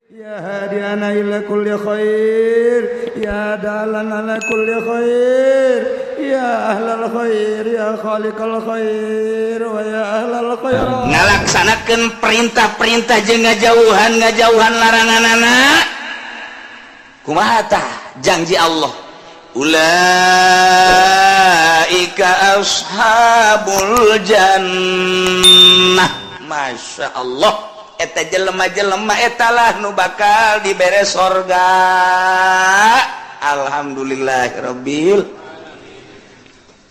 Ya hadiana ila kulli khair, ya dalan ala kulli khair, ya ahlal khair, ya khaliqal khair, wa ya ahlal khair. Ngalaksanakeun perintah-perintah jeung ngajauhan laranganana. Kumaha tah janji Allah? Ulaika ashabul jannah. Masya Allah. Eta jelema-jelema etalah nu bakal dibere sorga. Alhamdulillahirabbil.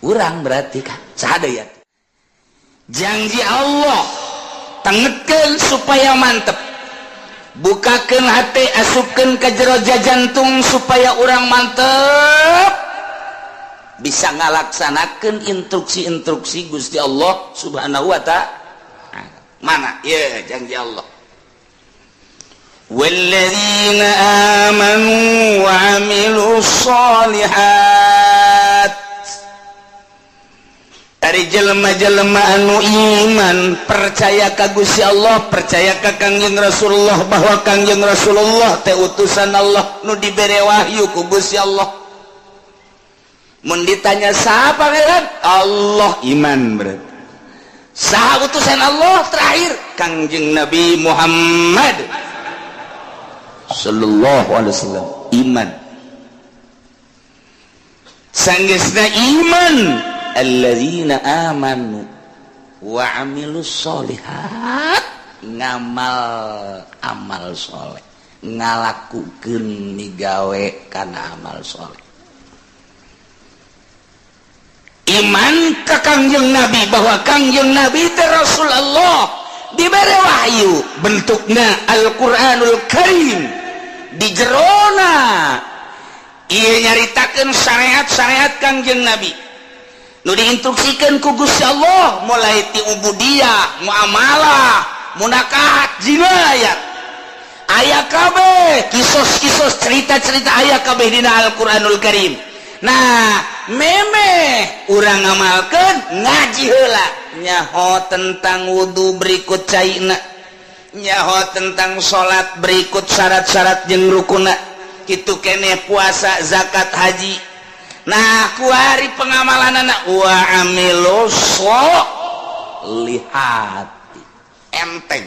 Urang berarti kan sadaya janji Allah tengetkeun supaya mantep, bukakeun hati, asupkeun ka jero jantung supaya urang mantep bisa ngalaksanakeun instruksi-instruksi Gusti Allah Subhanahu wa ta'ala. Mana ya janji Allah, walladzina amanu wa amilus sholihat, dari jelema-jelema anu iman percaya ka Gusti Allah, percaya ka Kangjeng Rasulullah, bahwa Kangjeng Rasulullah teh utusan Allah nu dibere wahyu ku Gusti Allah. Mun ditanya saha pangeran? Allah, iman berarti. Saha utusan Allah terakhir? Kangjeng Nabi Muhammad sallallahu alaihi wasallam. Iman sanggeusna iman alladzina amanu wa amilus sholihat, ngamal amal soleh, ngalakukeun migawe kana amal soleh. Iman ka Kangjeng Nabi, bahwa Kangjeng Nabi teh Rasulullah diberi wahyu bentukna Al-Qur'anul Karim, di jerona ieu nyaritakeun syariat-syariat Kangjeng Nabi nu diinstruksikeun ku Gusti Allah, mulai ti ubudiyah, muamalah, munakahat, jinayat, aya kabeh kisos-kisos, cerita-cerita aya kabeh dina Al-Qur'anul Karim. Nah, memeh urang ngamalkeun ngaji heula, nyaho tentang wudu berikut caina, nyaho tentang salat berikut syarat-syarat jeung rukunna, kitu keneh puasa, zakat, haji. Nah, ku hari pengamalanana wa amilus sholihati, enteng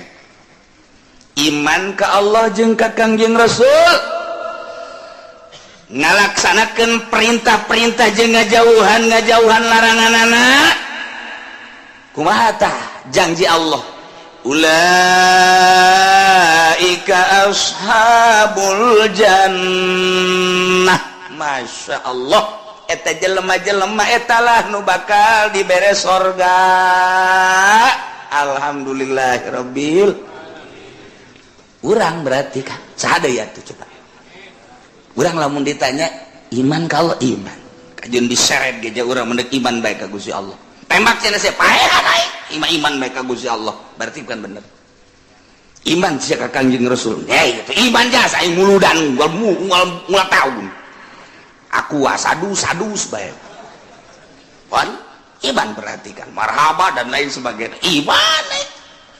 iman ka Allah jeung ka Kangjeng Rasul, ngalaksanakeun perintah-perintah jeung ngajauhan laranganana. Kumaha tah janji Allah? Ulaika ashabul jannah. Masya Allah, eta jelema-jelema etalah nu bakal dibere sorga. Alhamdulillahirabbil. Urang berarti kan sadaya tuh coba. Urang lamun ditanya iman kalau iman kajian diseret geja urang mendek iman baik ka Gusti Allah, tembak cenah saya paehan naik iman baik ka Gusti Allah, berarti kan bener iman sia ka Kangjeng Rasul. Itu iman jasa aing muludan mual tahun aku sadus bae wan iman, berarti kan marhaba dan lain sebagainya iman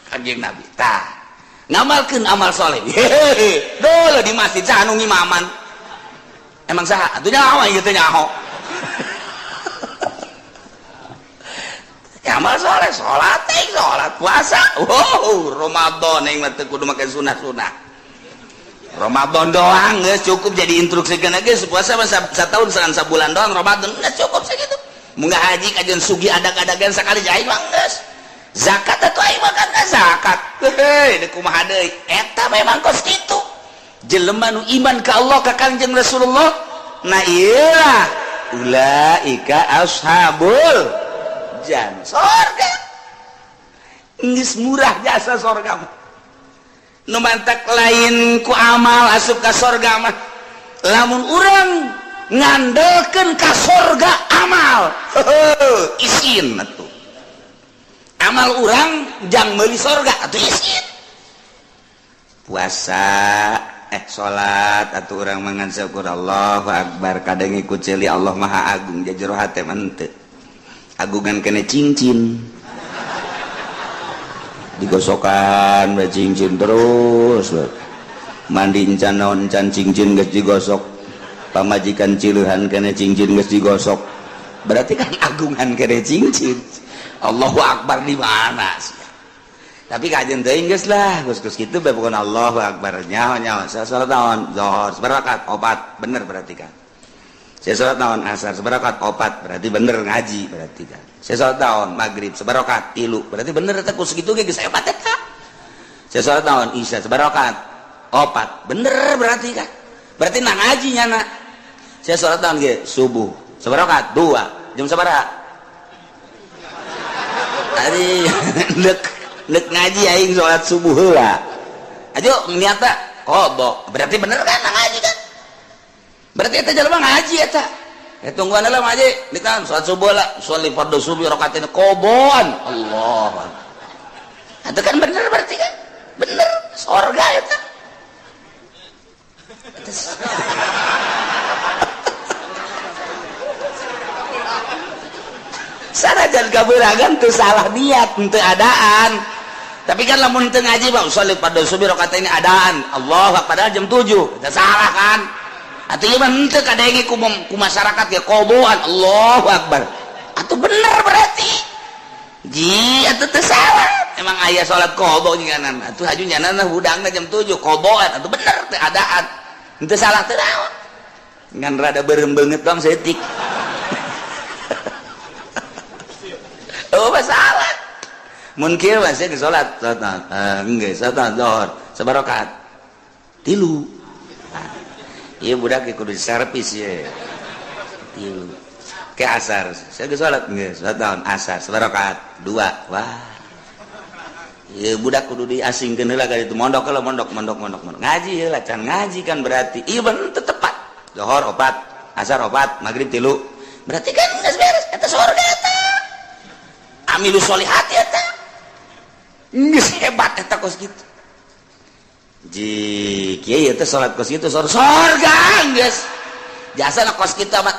Kangjeng Nabi. Tah ngamalkeun amal soleh dole di masjid saha nu ngimaman. Emang saha atuh nyaho ieu teh nyaho. Amal soleh, salat puasa. Ramadan yang teh kudu make sunah-sunah. Ramadan doang geus cukup jadi instruksikeun geus puasa satahun seran sabulan doang, Ramadan geus cukup sakitu. Munggah haji kajian sugi adag-adagan sakali jai mah geus. Zakat atuh aing mah kan zakat. Heuh, kumaha deui? Eta memang kos kitu. Jelema nu iman ka Allah ka Kangjeng Rasulullah, nah iya ulaika ashabul jannah, sorga geus murah jasa sorga mah. Nu mantak lain ku amal asup ka sorga mah, lamun urang ngandelkeun ka sorga amal isin atuh. Amal urang jang meuli sorga atuh isin. Puasa salat atuh urang mangan syukur Allahu akbar, kadang ikut celi Allah maha agung jajero hate mah teu agungan kene cincin digosokan cincin terus mandi encan naon encan cincin geus digosok pamajikan cileuhan kene cincin geus digosok berarti kan agungan kene cincin Allahu Akbar di mana sih tapi kajian teuing geus lah geus kitu bae pokona Allahu Akbar nyaho salat naon zuhur sabarakat 4 bener berarti kan saya salat naon asar sabarakat 4 berarti bener ngaji berarti kan saya salat naon maghrib sabarakat 3 berarti bener eta ku sakitu ge geus hebat eta saya salat naon isya sabarakat 4 bener berarti kan berarti nak ngaji nyana saya sholat tahun ge subuh sabarakat 2 jam sabaraha tadi nek ngaji aing sholat subuh heula ajo niatna qodho berarti bener kan nak ngaji kan berarti eta jelema ngaji eta tungguan heula ngaji nek kan sholat subuh lah sholli fardhu subuh rakaatain qodhoan Allah itu kan bener berarti kan bener surga eta sanajan kabeurangan teu salah niat teu adaan tapi kan lamun teu ngaji bang sholli fardhu subuh rakaat ini adaan Allah padahal jam 7 teu salah kan atuh ieu mah henteu kadenge ku masyarakat ge qoboan Allahu Akbar atuh bener berarti ji atuh teu salah emang aya salat qobo nginganan atuh haju nyanana hudangna jam 7 qoboan atuh bener teu adaan itu salah tuh naon ngan rada berem banget dong setik oh masalah mungkin masih ke sholat enggak sholat zuhur sabarakat 3 iya budak kudu servis ya 3 ke asar saya ke sholat enggak sholat asar sabarakat 2 wah iya budak kudu diasingkeun heula ka ditu mondok heula mondok ngaji heula can ngaji kan berarti iya bener tepat zuhur 4 asar 4 maghrib 3 berarti kan geus beres eta surga eta amilus sholihat eta geus hebat eta kos kitu ji kieu teh salat kos kitu surga geus jasana kos kitu mah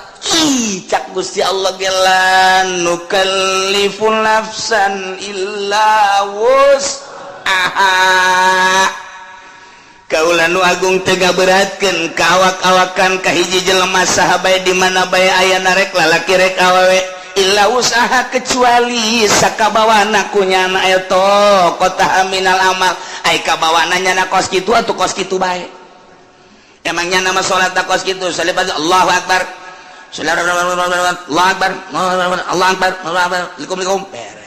cak Gusti Allah gelan nukallifu nafsan illa wus'aha kaula nu agung teu ngaberatkeun ka awak-awakan ka hiji jelema saha bae di mana bae aya narek lalaki rek awewe illa wus'aha kecuali sakabawana kunyana eta qata minal amal ai kabawana nyana kos kitu atuh kos kitu bae emangnya nama salat kos kitu salibaz Allahu Akbar Allah Akbar Allah Akbar Assalamualaikum beres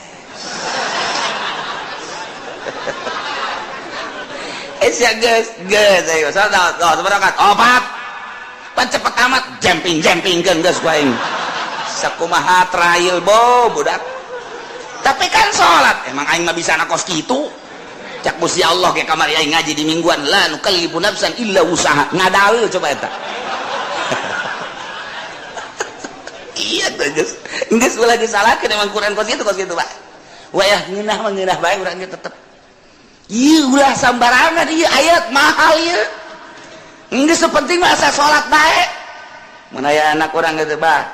ya guys ayo salat sabarakat 4 pan cepet amat jumping kan geus ku aing sakumaha trial bo budak tapi kan salat emang aing mah bisa na kos kitu cak Gusti Allah ke kamari aing ngaji di mingguan la nukallifu nafsan illa usaha ngadal coba eta iya tuh geus ulah disalahkeun emang Quran kos kitu Pak wayah ngeunah mah ngeunah bae urang ge tetep ieu ulah sambarangan ieu ayat mahal ieu geus sepenting mah asa salat bae mun aya anak urang ge teh bah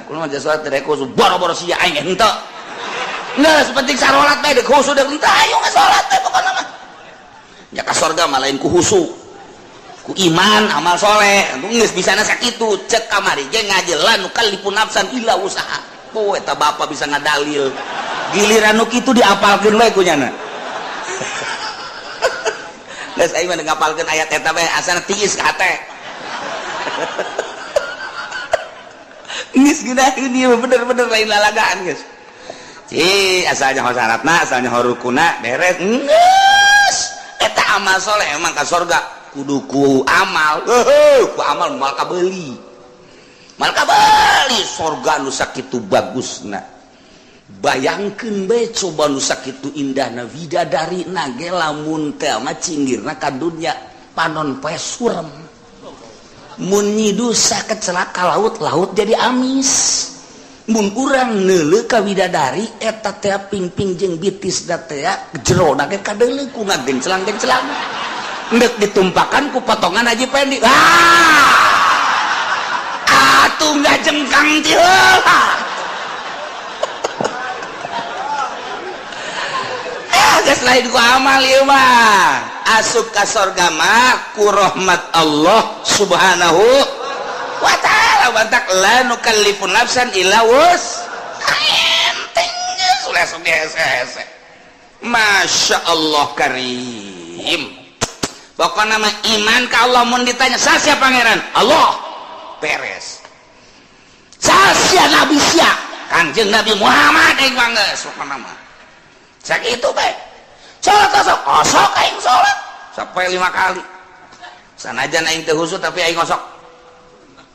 kudu mah salat teh khusus boro-boro sia aing henteu ngeus sepenting salat bae deuk khusus deuk henteu ayo salat teh pokona mah nya ka surga mah lain ku khusus ku iman amal soleh geus bisana sakitu cek kamari ge ngajelan nu kalipun nafsan illa usaha poe eta bapak bisa ngadalil giliran nu kitu diapalkeun we ku nyana geus aing mah ngapalkeun ayat eta bae asana tiis ka hate geus geunaheun ieu bener-bener lain lalagaan geus asalnya syaratna asalnya rukuna beres geus eta amal soleh emang ka surga kudu ku amal ku amal mal kabeli surga nu sakitu bagusna bayangkeun bae coba nu sakitu indahna widadarina ge lamun teh mah cinggirna ka dunya panon poe surem mun nyidu saket celaka laut jadi amis mun urang neuleuh ka widadari eta teh pingping jeung bitis da teh jerona ge kadeuleuh ku ngagenclang-genclang ndek ditumpakan ku potongan Haji Pendi atuh nggak jengkang ti heula geus lain ku amal ieu mah asup ka sorga mah ku rahmat Allah subhanahu wa ta'ala bantak la nukallifu nafsan illa wus enteng geus ulah sok hese-hese masya Allah karim pokokna mah iman ka Allah mun ditanya sasia pangeran Allah beres sasia nabi sia Kanjeng Nabi Muhammad aing mah geus pokona mah sakitu bae salat osok aing salat sampai 5 kali sanajan aing teh husuk tapi aing osok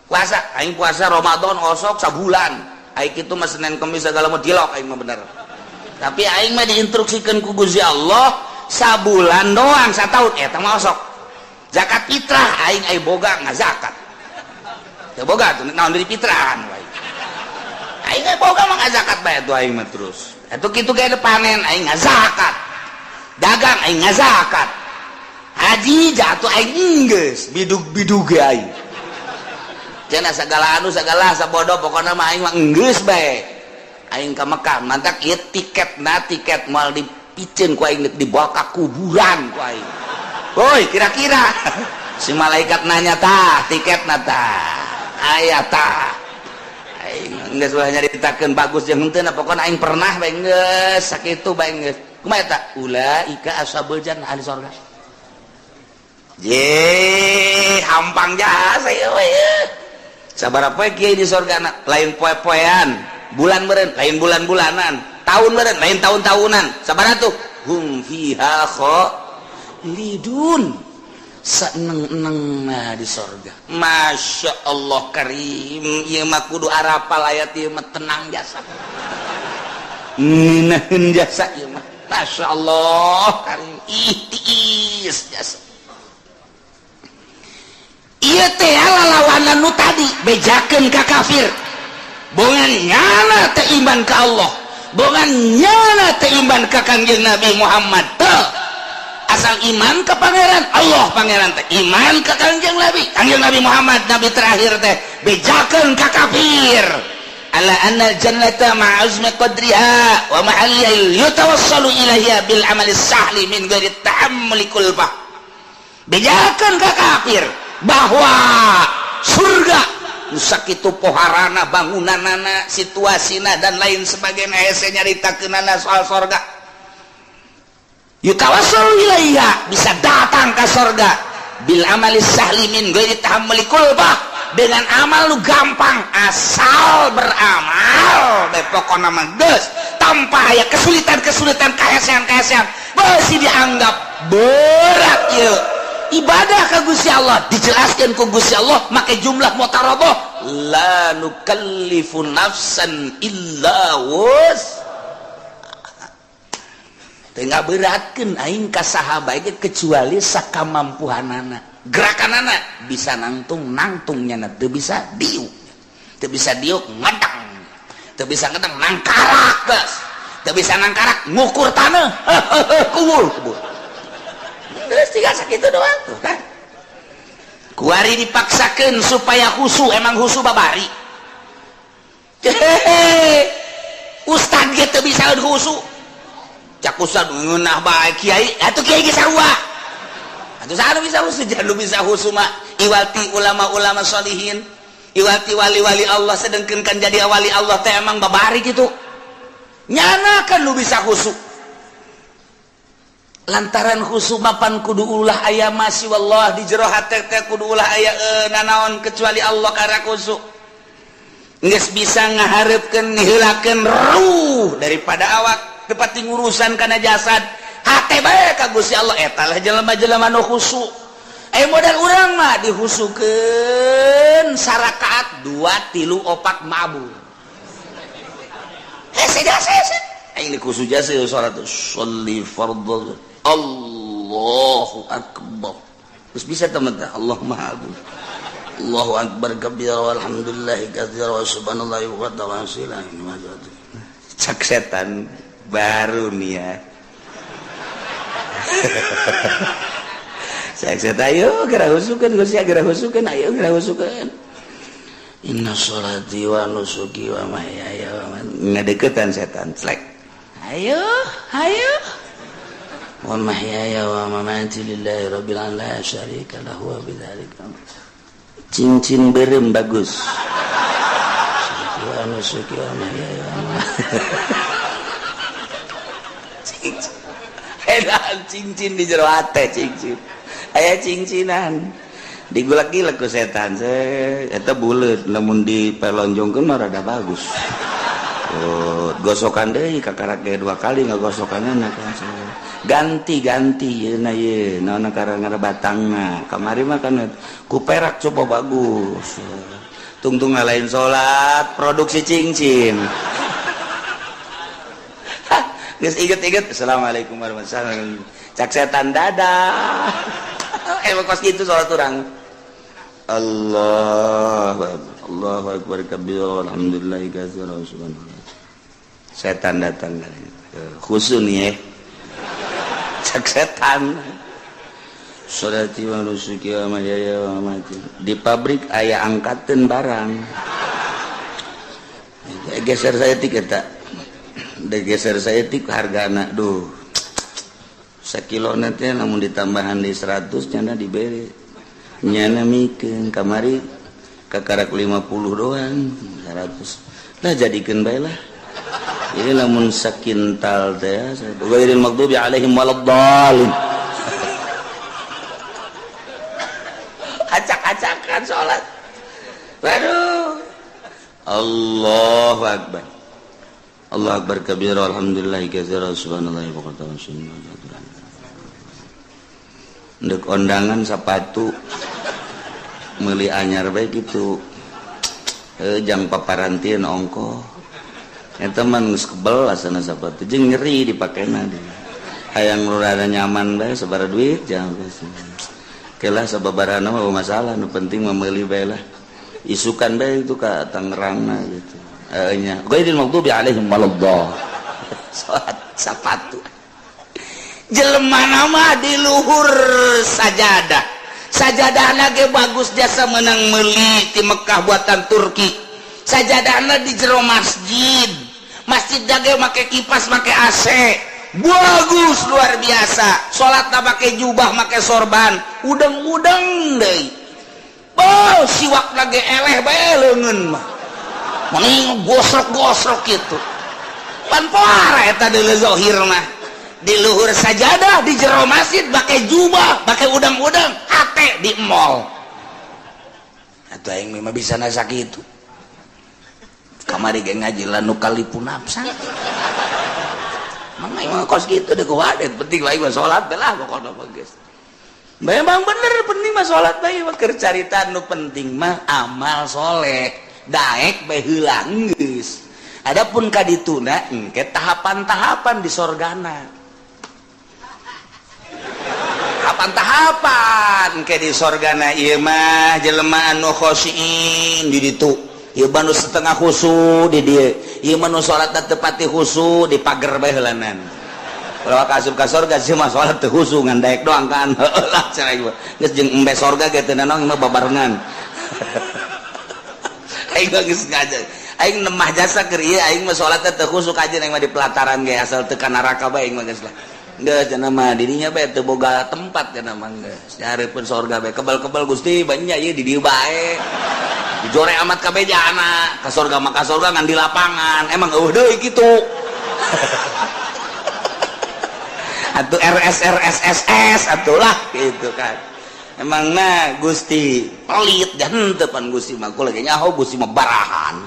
puasa aing puasa Ramadan osok sabulan aing kitu mah Senin Kamis segala mah dilok aing mah bener tapi aing mah diinstruksikan ku Gusti Allah sabulan doang sataun eta mah osok zakat fitrah aing boga ngazakat teu boga tuh naon dari fitrahan wae aing boga mah ngazakat bae tuh aing mah terus atuh kitu ge panen aing ngazakat dagang aing ngazakat haji jatuh aing geus bidug-bidug aing cenah segala sabodo pokona mah aing mah geus bae aing ka Mekah mantak ieu tiket moal dipicen ku aing dibawa ka kuburan ku aing woi kira-kira si malaikat nanya tah tiketna tah aya tah aing geus ulah nyaritakeun bagus jeung henteu na pokona aing pernah bae geus sakitu bae geus kumaha eta ulaika ashabul jannah ahli surga je hampang jasa ieu we sabaraha poe kieu di surgana lain poe-poean bulan meureun lain bulan-bulanan tahun meureun lain tahun-tahunan sabaraha tuh hum fiha khalidun seneng-enengna di surga masya Allah karim ieu mah kudu arapal ayat ieu mah tenang jasa ngeunaheun jasa ieu mah masya Allah karim ihtiis jasa ieu teh lalawanan nu tadi bejakeun ka kafir bongan nyana teh iman ka Allah bongan nyana teh iman ka Kanjeng Nabi Muhammad asal iman ke pangeran Allah pangeran teh iman ke Kanjeng Nabi Muhammad nabi terakhir teh bejakeun ka kafir ala anna jannata ma'azmi qadriha wa ma'aliyah yutawassalu ilaiha bil amali sahli min ghairi ta'ammuli kulbah bejakeun ka kafir bahwa surga sakitu poharana bangunanana situasina dan lain sebagainya hese nyaritakeunana soal surga yutawassalu ilaiha bisa datang ke surga bil amali sahli min ghairi tahammuli kulbah dengan amal lu gampang asal beramal bae pokona mah geus tanpa aya kesulitan kahesean beusi dianggap berat ieu ibadah ka Gusti Allah dijelaskeun ku Gusti Allah make jumlah mutarabah la nukallifu nafsan illa wus tengah beratkeun aing ka saha bae kecuali sakamampuhanana gerakanana bisa nangtungnya teu bisa diuk ngedang teu bisa ngedang nangkarak geus teu bisa nangkarak ngukur taneuh kubur geus tiga sakitu doang tuh kan kuari dipaksakeun supaya husu emang husu babari ustad ge teu bisa husu cak ustad ngeunah bae kiai atuh kiai ge sarua atuh saha bisa husu jangan bisa husu mah iwati ulama-ulama sholihin iwati wali-wali Allah sedengkeun kan jadi wali Allah teh emang babari gitu nyana kan lu bisa husu lantaran husu mapan kudu ulah aya masih wallah di jero hate teh kudu ulah aya nanaon kecuali Allah karek husu geus bisa ngahareupeun niheulakeun ruh daripada awak tepat ngurusan kana jasad hate bae ka Gusti Allah eta lah jelema-jelema nu khusu modal urang mah dihusukeun sarakaat 2 3 4 mabul hese aing dikusu jasa salat sholli fardhu Allahu akbar terus bisa teman-teman Allah maha agung Allahu akbar kabira walhamdulillahi katsira wa subhanallahi wa ta'ala cak setan baru nih ya saya ayo gerak husukeun Gusti gerak husukeun ayo gerak husukeun inna sholati wa nusuki wa mahyaya wa mamati ngadeukeutan setan slek ayo wa mahyaya wa mamati lillahi rabbil alamin la syarika lahu wa bidzalika cincin berem bagus wa nusuki wa mahyaya wa edan cincin di jero ate cincin aya cincinan digulak-gilak ku setan eta buleut lamun dipelonjongkeun mah rada bagus. Gosokan deui kakarake 2 kali ngagosokanna kan. Ganti-ganti yeuna ye naonna karangana batangna. Kamari mah kan ku perak coba bagus. Tungtung ngalahin salat produksi cincin. Geus inget-inget assalamualaikum warahmatullahi wabarakatuh. Cak setan dadah. Kos gitu salat urang. Allahu akbar kabir alhamdulillah katsira subhanallah. Setan datang khusus nih cak setan salati wa nusuki wa mahyaya wa mamati di pabrik aya angkateun barang geser saya tik eta geser saya tik hargana duh sakilona teh lamun ditambahan di 100 cenah dibere nyana mikeun kamari kakarak 50 doang 100 lah jadikeun bae lah ini lamun sakintal teh ghairil maghdubi alaihim waladdallin acak-acakan salat waduh Allahu akbar Allahu akbar kabira alhamdulillah katsira subhanallahi wa bihamdihi ndek ondangan sepatu meuli anyar bae kitu jang paparantieun ongko eta mah geus kebel asana sepatu jeung nyeri dipakena hayang rada nyaman bae sabaraha duit jang geus kelah sababarana mah masalah nu penting mah meuli bae lah isukan bae itu ka Tangerangna gitu nya ghairil maghdubi alaihim waladdallin salat sepatu jelema nama di luhur sajadah sajadahna ge bagus jasa menang meuli ti Mekah buatan Turki sajadahna di jero masjid ge make kipas make AC bagus luar biasa salatna make jubah make sorban udeng-udeng deui oh siwakna ge eleh bae leungeun mah mending gosrok-gosrok kitu pan poara eta deuleu zahirna di luhur sajadah di jero masjid pakai jubah pakai udang-udang hate di mall atuh aing mah bisa nasa kitu kamari ge ngaji lanu kalipun nafsa mangga mah kos kitu deuk wadet penting lain mah salat belah pokona mah geus memang bener penting mah salat bae mah keur carita nu penting mah amal soleh daek bae heula geus adapun kadituna engke tahapan-tahapan di sorgana tahapan ke di sorgana ieu mah jelema anu khosyin di ditu ieu mah nu setengah khusu di dieu ieu mah nu salatna teu pati khusu di pager bae heulanan kalau asup ka sorga sih mah salat teu khusu ngan daek doang kan heulah cenah ieu geus jeung embe sorga ge teu nanong mah babarengan aing geus ngajak aing nemah jasa keur ieu aing mah salatna teu khusu kajen aing mah di pelataran ge asal teu ka neraka bae aing mah geus lah geus cenah mah dirinya bae teu boga tempat cenah mah geus dihareupeun sorga bae kebal-kebal Gusti banyak ieu di dieu bae dijore amat ka bejana ka sorga mah ka sorga ngan di lapangan emang eueuh deui kitu atuh RSRSSS atuh lah gitu kan emangna Gusti pelit dan henteu pan Gusti mah kula ge nyaho Gusti mah barahan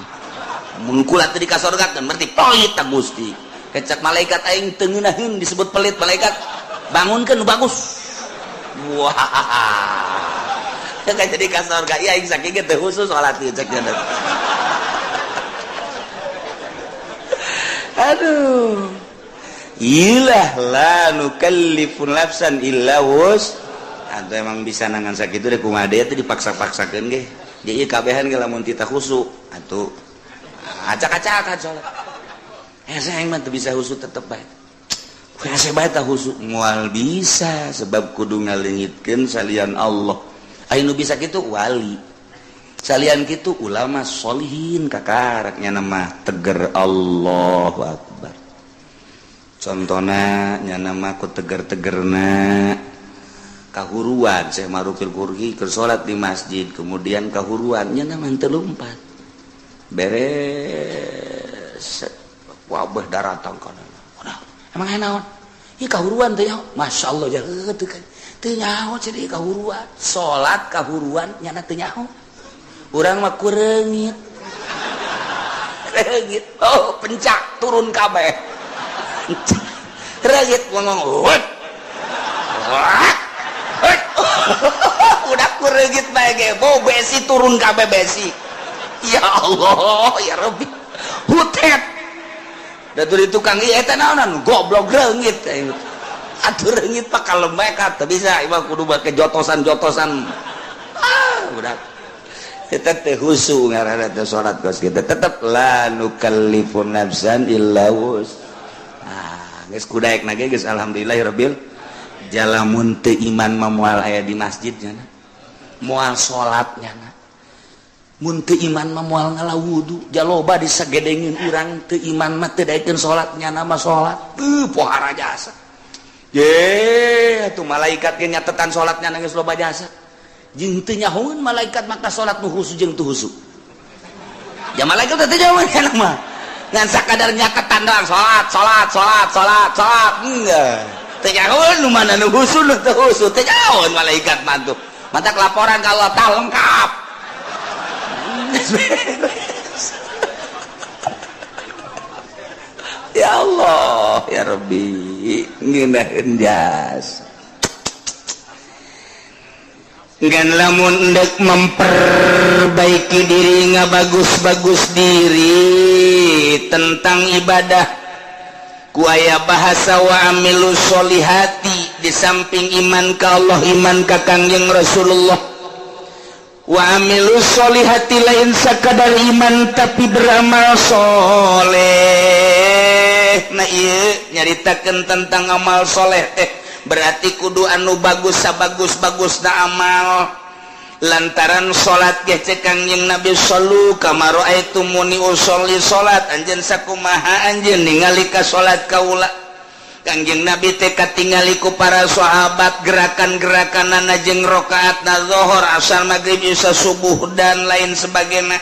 mun kula teu di ka sorga teh berarti pelit ta Gusti kecak malaikat aing teu ngeunaheun disebut pelit malaikat bangunkeun nu bagus wah ka jadi ka sorga ieu aing saking teh khusus salat ieu cek cenah aduh ilah la nukallifu nafsan illa wus atuh emang bisa nangan sakitu deh kumaha deui teh dipaksa-paksakeun ge jadi kabehan ge lamun tita khusu atuh acak-acakan salat saya mah bisa husu tetep baik saya baik tak husu mual bisa sebab kudu ngalengitkeun salian Allah anu bisa kitu wali salian kitu ulama sholihin kakaraknya nama teger Allahu Akbar contohna nyana mah ku teger-tegerna kahuruan Syekh Marufil Qurhi keur salat di masjid kemudian kahuruan nyana mah teu lumpat beres wabah daratang kana emang naon ieu kahuruan teh masyaallah jageut teu nyaho jadi kahuruan salat kahuruan nyana teu nyaho urang mah kureungit reungit oh pencak turun kabeh reungit ngomong udah kureungit bae ge bau besi turun kabeh besi ya Allah ya Rabbi hutet da teu tukang ieu eta naonan goblok reungit atuh reungit pak kalembek teu bisa ieu kudu make jotosan-jotosan udah kita teh husu ngaranna teh salat kos kita tetep la nukallifu nafsan illa wus geus kudaekna ge geus alhamdulillahirabbil jalamun teu iman mah moal aya di masjidnya moal salatnya mun teu iman mah moal ngalawudu jaloba disagedengin urang teu iman mah teu daekeun salatnya nama salat pohara jasa ye atuh malaikat ge nyatetan salatnya geus loba jasa jeung teu nyahoeun malaikat maka salat nu husu jeung teu husu ya malaikat teh nyahoeun kana mah ngan sakadar nyaketan doang salat enggak teu nyahoeun nu mana nu husu nu teu husu teu nyahoeun malaikat mah tuh matak laporan ka Allah tah lengkap ya Allah ya Rabbi ngeunaheun jasa gan lamun endek memperbaiki diri ngabagus-bagus diri tentang ibadah ku aya bahasa wa amilus solihati di samping iman ka Allah iman ka Kangjeng Rasulullah wa amilus solihati lain sakadar iman tapi beramal soleh nah ieu nyaritakeun tentang amal soleh berarti kudu anu bagus sabagus-bagusna amal lantaran salat ge cek Kangjeng Nabi sallu kama raaitumuni usolli salat anjeun sakumaha anjeun ningali ka salat kaula Kangjeng Nabi teh katingali ku para sahabat gerakan-gerakanana jeung rakaatna zuhur asar maghrib isya subuh dan lain sebagainya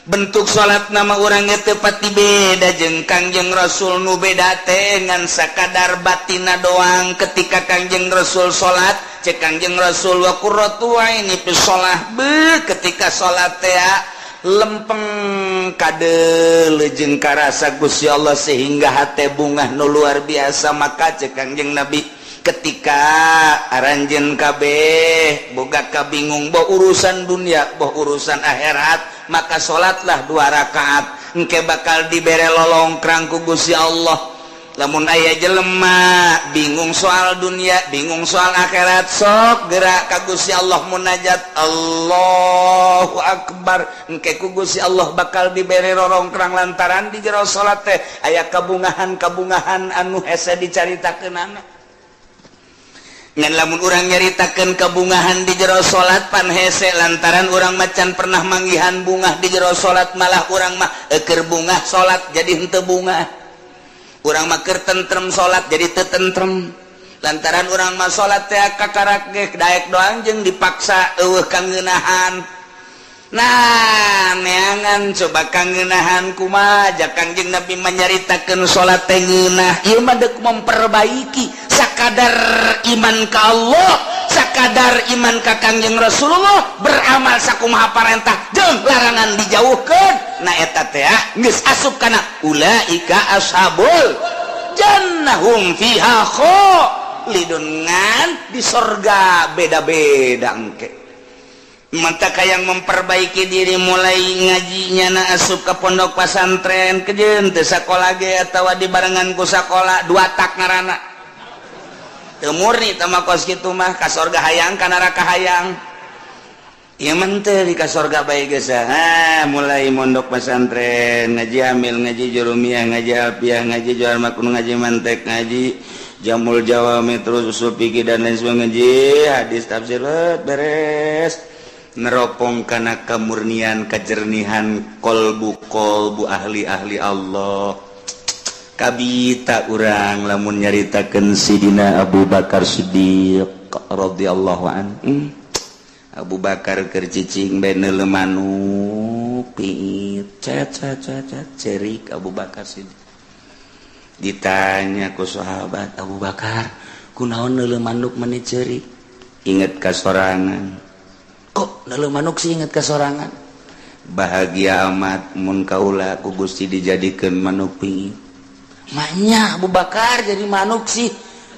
bentuk salat nama urang teu pati beda jeung Kangjeng Rasul nu beda teh ngan sakadar batina doang ketika Kangjeng Rasul salat cek Kangjeng Rasul wa qurratu aini fi shalah ketika salat teh lempeng kadeuleu jeung karasa Gusti Allah sehingga hate bungah nu luar biasa maka cek Kangjeng Nabi ketika aranjeun kabeh boga kabingung boh urusan dunia boh urusan akhirat maka salatlah 2 rakaat engke bakal dibere lolongkrang ku Gusti Allah lamun aya jelema bingung soal dunia bingung soal akhirat sok gerak ka Gusti Allah munajat Allahu Akbar engke ku Gusti Allah bakal dibere lolongkrang lantaran di jero salat teh aya kabungahan anu hese dicaritakeunana ngan lamun urang nyaritakeun kabungahan di jero salat pan hese lantaran urang macan pernah manggihan bungah di jero salat malah urang mah keur bungah salat jadi henteu bungah urang mah keur tentrem salat jadi teu tentrem lantaran urang mah salat teh kakarak ge daek doang jeung dipaksa eueuh kangeunahan nah neangan coba kangeunahan kumaha jak Kangjeng Nabi menyaritakeun salat teh ngeunah ieu mah deuk memperbaiki sakadar iman ka Allah sakadar iman ka Kangjeng Rasulullah beramal sakumaha parentah jeung larangan dijauhkeun nah eta teh geus asup kana ulaika ashabul jannah hum fiha khalidun ngan di sorga beda-beda engke mata kayang memperbaiki diri mulai ngajinya na asup ke pondok pesantren kejeun teu sakola ge atawa dibarengan ku sakola 2 tak ngaranna teu murni teh mah kos kitu mah ka sorga hayang ka neraka hayang ieu mah teu di ka sorga bae geus mulai mondok pesantren ngaji amil ngaji jurumiyah ngaji alfiah ngaji johar makun ngaji mantek ngaji jamul jawami terus usul fikih dan lain sebagainya ngaji hadis tafsir beres neropong kana kamurnian kajernihan kolbu ahli Allah kabita urang lamun nyaritakeun Sidina Abu Bakar Siddiq radhiyallahu anhu. Abu Bakar keur cicing bae neuleuh manuk piit cet cerik Abu Bakar Siddiq. Ditanya ku sahabat, Abu Bakar kunaon neuleuh manuk meuni cerik? Inget ka sorangan. Kok neuleuh manuk sih inget ka sorangan? Bahagia amat mun kaula ku Gusti dijadikeun manuk piit. Maknya Abu Bakar jadi manuk sih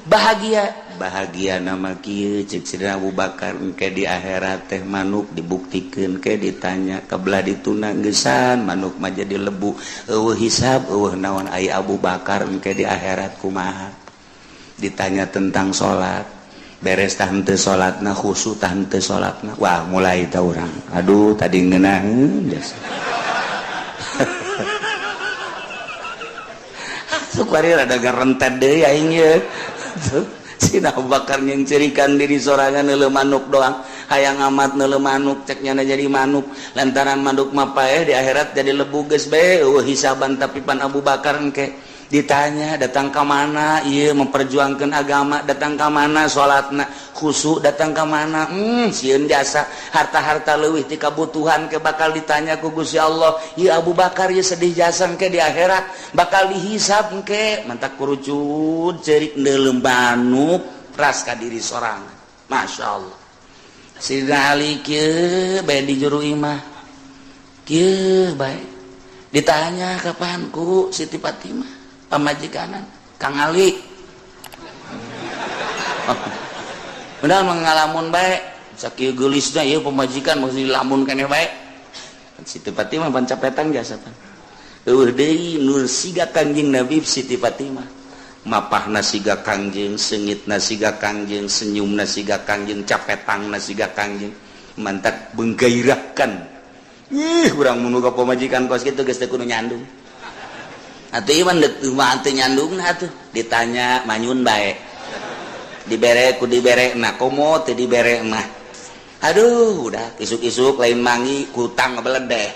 bahagia nama kieu cek Sidina Abu Bakar engke di akhirat teh manuk dibuktikan ke ditanya kabelah dituna geusan manuk mah jadi lebu eueuh hisab eueuh naon ai Abu Bakar engke di akhirat kumaha ditanya tentang salat beres tah henteu salatna khusu tah henteu salatna wah mulai tah urang aduh tadi ngeunaheun jasa Sukari rada gerentet deui aing ye. Sidina Abu Bakar yang cerikan diri sorangan neuleuh manuk doang. Hayang amat neuleuh manuk cek nyana jadi manuk. Lantaran manuk mah paeh di akhirat jadi lebu geus bae eueuh hisaban tapi pan Abu Bakar engke ditanya datang ka mana ieu memperjuangkeun agama datang ka mana salatna khusyuk datang ka mana sieun jasa harta-harta leuwih ti kabutuhan ke bakal ditanya ku Gusti Allah ieu Abu Bakar ieu sedih jasa engke di akhirat bakal dihisab engke mantak kurucut cerik neuleuh manuk ras ka diri sorangan masyaallah. Sidina Ali kieu bae di juru imah kieu bae ditanya kapan ku Siti Fatimah pamajikanan Kang Ali benar mengalamun baik sakieu geulisna ieu pamajikan mesti lamun keneh baik Siti Fatimah pan capetan jasa pan eueuh deui nu siga Kangjeng Nabi Siti Fatimah mapahna siga Kangjeng seungitna siga Kangjeng senyumna siga Kangjeng capetangna siga Kangjeng mantak menggairahkan urang mun ka pamajikan kos kitu geus teu kudu nyandung atuh ieu mah teu nyandungna atuh ditanya manyun bae dibere ku diberekna komo teu diberekna aduh udah isuk-isuk lain mangi kutang beledeh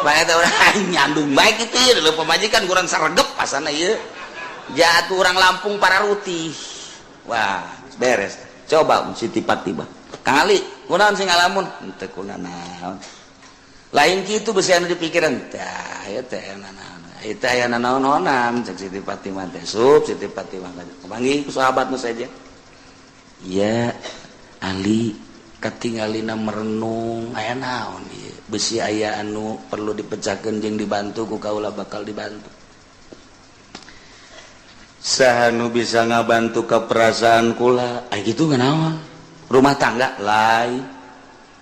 bae teh urang nyandung bae kitu leuh pamajikan kurang saregep pasana ieu jatuh urang Lampung Pararuti wah beres coba Siti Fatimah Kang Ali kunaon sing ngalamun teu kunaon lain kitu beusi anu dipikiran tah ieu teh itu aya naon-naonan cek Siti Fatimah teh Siti Fatimah kemanggih ku sahabatna saja ya Ali katingalina merenung aya naon ieu beusi aya anu perlu dipecahkeun jeung dibantu ku kaula bakal dibantu saha nu bisa ngabantu ka perasaan kula aya kitu nganaon rumah tangga lain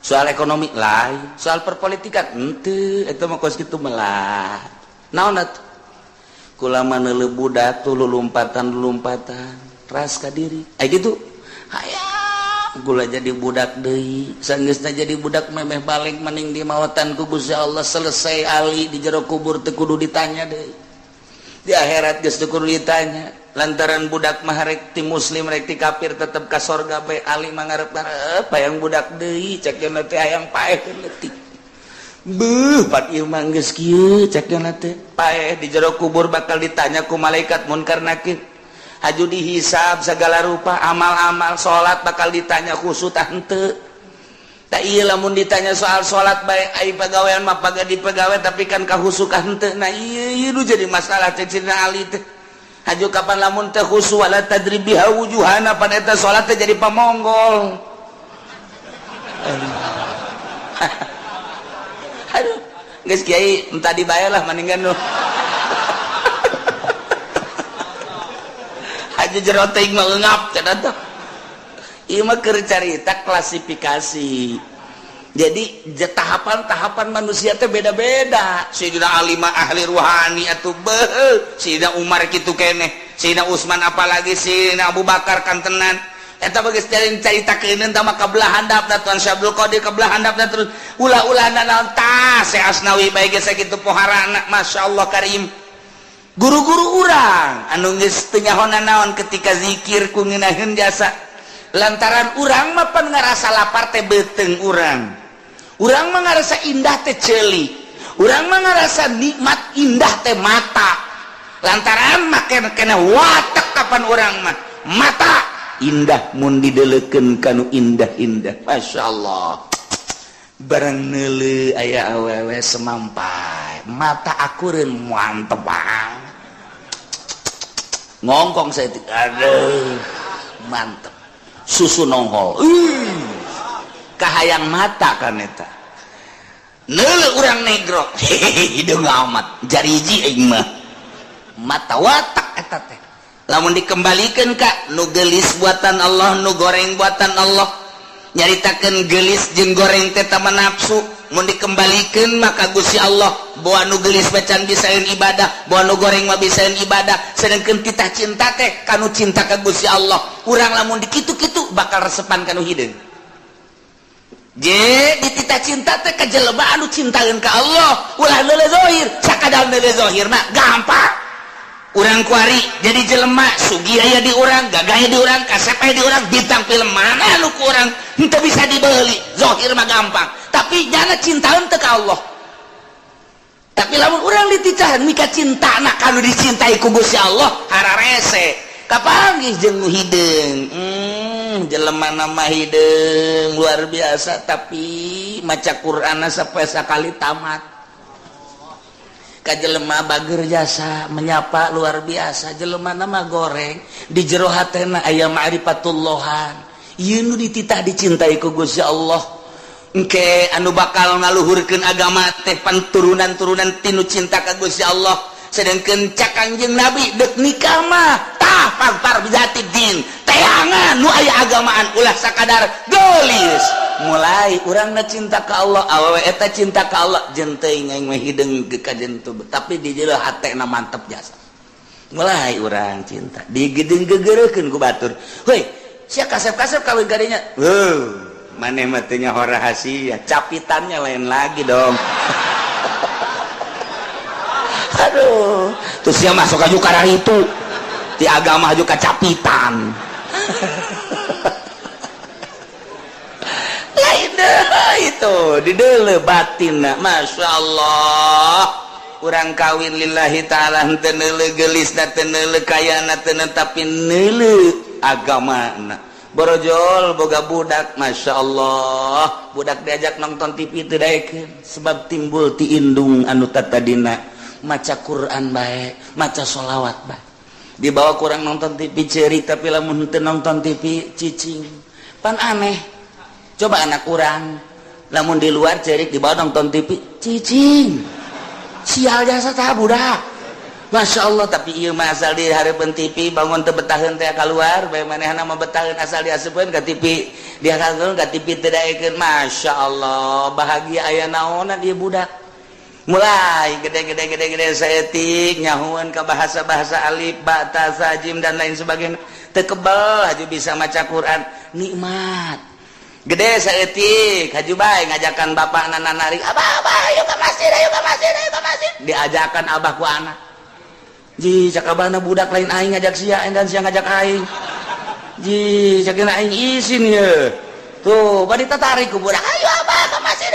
soal ekonomi lain soal perpolitikan henteu eta mah kos kitu melah naon atuh kula mah neuleuh budak tuh lulumpatan ras ka diri aya kitu hayang kula jadi budak deui saenggeusna jadi budak memeh balik mending di maotan ku Gusti Allah selesai Ali di jero kubur teu kudu ditanya deui di akhirat geus teu kudu ditanya lantaran budak mah rek ti muslim rek ti kafir tetep ka sorga bae Ali mah ngarep-ngarep hayang budak deui cek yen teh hayang paeh leutik beuh pat ieu mah geus kieu cek yen teh paeh di jero kubur bakal ditanya ku malaikat munkar nakir haju dihisab segala rupa amal-amal salat bakal ditanya khusus tah henteu tah ieu lamun ditanya soal salat bae ai pagawean mah pagadi pagawe tapi kan kahusuk henteu nah ieu nu jadi masalah cek Sidina Ali teh haju kapan lamun teh khusu wala tadribiha wujuhana pada eta salat teh jadi pamonggol aduh geus kiai entah dibayar lah mendingan nu haju jero teuing mah eungap cenah teh ieu mah keur carita klasifikasi jadi tahapan-tahapan manusia teh beda-beda. Sayyidina Ali mah ahli ruhani atuh beuh. Sayyidina Umar kitu keneh. Sayyidina Utsman apalagi Sayyidina Abu Bakar kantenan. Eta bageus caritakeun tah mah kabelah handapna Tuan Syabdul Qadir kabelah handapna terus ulah-ulahna naon tah Syekh Asnawi bae geus sakitu poharana masyaallah karim. Guru-guru urang anu geus teu nyahonna naon ketika zikir ku ngeunaheun jasa. Lantaran urang mah pan ngarasa lapar teh beuteung urang. Urang mah ngarasa indah teh ceuli. Urang mah ngarasa nikmat indah teh mata. lantaran makin kena watak kapan orang mah mata indah mun dideleukeun kanu indah-indah. Masya Allah barang neuleu aya awewe semampai mata akureun mantep banget ngongkong saya aduh mantep susu nongol kahayang mata kan eta neuleu urang negro hidung amat jariji aing mah mata watak eta teh lamun dikembalikan ka nu gelis buatan Allah nu goreng buatan Allah nyaritakeun gelis jeung goreng teh tama nafsu mun dikembalikan maka Gusti Allah bawa nu gelis bacan bisaeun ibadah bawa nu goreng mah bisaeun ibadah sedangkeun titah cinta teh kanu cinta ka Gusti Allah urang lamun dikitu-kitu bakal resepan kanu hideung je di titah cinta teh ka jelema anu cintaeun ka Allah ulah leuleuh zahir sakadar leuleuh zahir mah gampang urang kuari jadi jelema sugi aya di urang gagah aya di urang kasep aya di urang bintang film mana anu ku urang henteu bisa dibeli zahir mah gampang tapi jangan cintaeun teh ka Allah tapi lamun urang dititahan mika cintana kanu dicintai ku Gusti Allah hararese kapanggih jeung nu hideung jelema nama hideung luar biasa tapi maca Qur'ana sapoe sakali tamat ka jelema bager jasa menyapa luar biasa jelema nama goreng di jero hatena aya ma'rifatullahan ieu nu dititah dicintai ku Gusti Allah engke anu bakal ngaluhurkeun agama teh panturunan-turunan tinu cinta ka Gusti Allah sedengkeun cak Kangjeng Nabi deuk nikah mah tah par bijati din teangan nu aya agamaan ulah sakadar gelis mulai urangna cinta ka Allah awewe eta cinta ka Allah jeung teuing aing mah hideung ka jentu tapi di jero hatena mantep jasa mulai urang cinta digedeung gegeureukeun ku batur heuy sia kasep-kasep kawin gadinya maneh mah teu nyaho rahasia capitannya lain lagi dong aduh terus sia masuk aju ka itu ti agama aju ka capitan itu dideuleu batinna Masya Allah urang kawin lillahi ta'ala henteu neuleuh gelisna teu neuleuh kayana teu tapi neuleuh agamana borojol boga budak Masya Allah budak diajak nonton TV teu daekeun sebab timbul ti indung anu tatadina maca Quran bae maca sholawat bae dibawa kurang nonton TV ceurik tapi lamun teu nonton TV cicing pan aneh coba anak kurang lamun di luar cerik di bawah nonton TV cicing sial jasa tah budak Masya Allah tapi ieu mah asal di hareupeun TV bangun teu betaheun teh keluar bae manehna mah betaheun asal diasupkeun ka TV dia kageuleun ka TV teu daekeun Masya Allah bahagia aya naonan ieu budak mulai gede saeutik nyahuan ka bahasa-bahasa alif ba ta sa jim dan lain sebagainya teu kebal haju bisa maca Quran nikmat gede saeutik haju bae ngajakan bapak nanari abah ayo ka masjid diajakan abah ku anak ji cak abahna budak lain aing ngajak sia dan sia ngajak aing ji cakeuna aing izin ye tuh bari tatarik ku budak ayo abah ka masjid